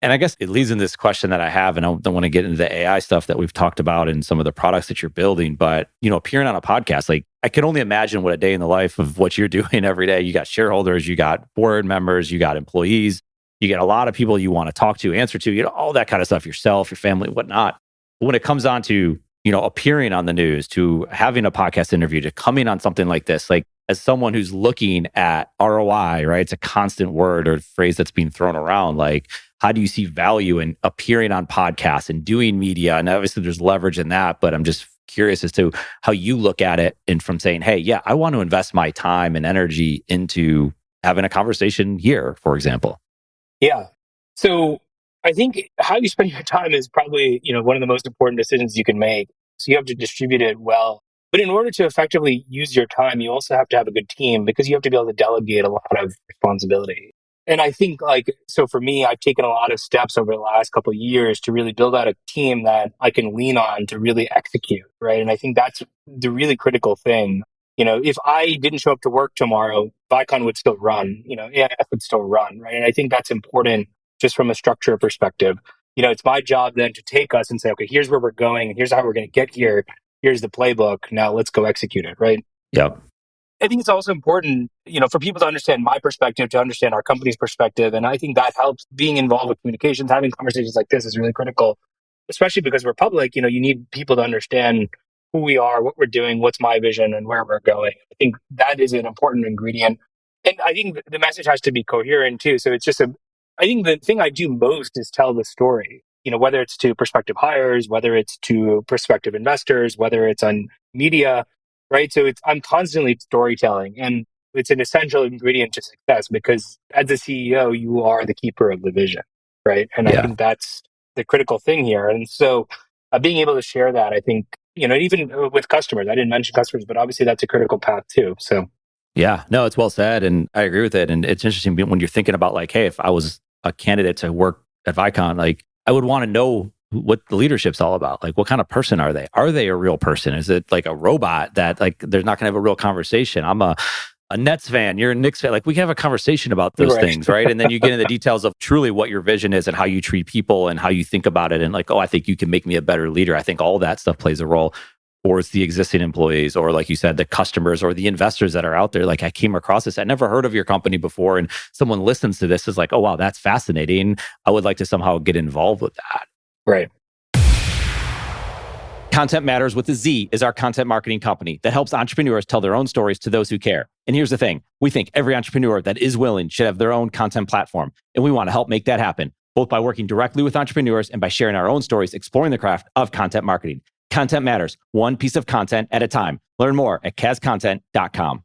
And I guess it leads into this question that I have, and I don't want to get into the AI stuff that we've talked about and some of the products that you're building, but appearing on a podcast, like I can only imagine what a day in the life of what you're doing every day. You got shareholders, you got board members, you got employees, you get a lot of people you want to talk to, answer to, all that kind of stuff, yourself, your family, whatnot. But when it comes on to, appearing on the news, to having a podcast interview, to coming on something like this, like as someone who's looking at ROI, right? It's a constant word or phrase that's being thrown around. Like, how do you see value in appearing on podcasts and doing media? And obviously there's leverage in that, but I'm just curious as to how you look at it and from saying, hey, yeah, I want to invest my time and energy into having a conversation here, for example. Yeah. So I think how you spend your time is probably, one of the most important decisions you can make. So you have to distribute it well. But in order to effectively use your time, you also have to have a good team because you have to be able to delegate a lot of responsibility. And I think so for me, I've taken a lot of steps over the last couple of years to really build out a team that I can lean on to really execute, right? And I think that's the really critical thing. If I didn't show up to work tomorrow, Vicon would still run, AIF would still run, right? And I think that's important just from a structure perspective. It's my job then to take us and say, okay, here's where we're going, and here's how we're going to get here. Here's the playbook. Now let's go execute it, right? Yep. I think it's also important, for people to understand my perspective, to understand our company's perspective. And I think that helps. Being involved with communications, having conversations like this is really critical, especially because we're public. You need people to understand who we are, what we're doing, what's my vision, and where we're going. I think that is an important ingredient. And I think the message has to be coherent too. So it's just I think the thing I do most is tell the story, whether it's to prospective hires, whether it's to prospective investors, whether it's on media, right? So I'm constantly storytelling, and it's an essential ingredient to success because as a CEO, you are the keeper of the vision, right? And I think that's the critical thing here. And so being able to share that, I think, even with customers, I didn't mention customers, but obviously that's a critical path too. So yeah, no, it's well said. And I agree with it. And it's interesting when you're thinking about like, hey, if I was a candidate to work at Vicon, like I would want to know what the leadership's all about. Like, what kind of person are they? Are they a real person? Is it like a robot that like they're not going to have a real conversation? I'm a Nets fan, you're a Knicks fan. Like we can have a conversation about those things, right? And then you get into the details of truly what your vision is and how you treat people and how you think about it. And like, oh, I think you can make me a better leader. I think all that stuff plays a role. Or it's the existing employees, or like you said, the customers or the investors that are out there. Like I came across this, I never heard of your company before. And someone listens to this is like, oh, wow, that's fascinating. I would like to somehow get involved with that. Right. Content Matterz with a Z is our content marketing company that helps entrepreneurs tell their own stories to those who care. And here's the thing. We think every entrepreneur that is willing should have their own content platform. And we want to help make that happen, both by working directly with entrepreneurs and by sharing our own stories, exploring the craft of content marketing. Content Matterz, one piece of content at a time. Learn more at CasContent.com.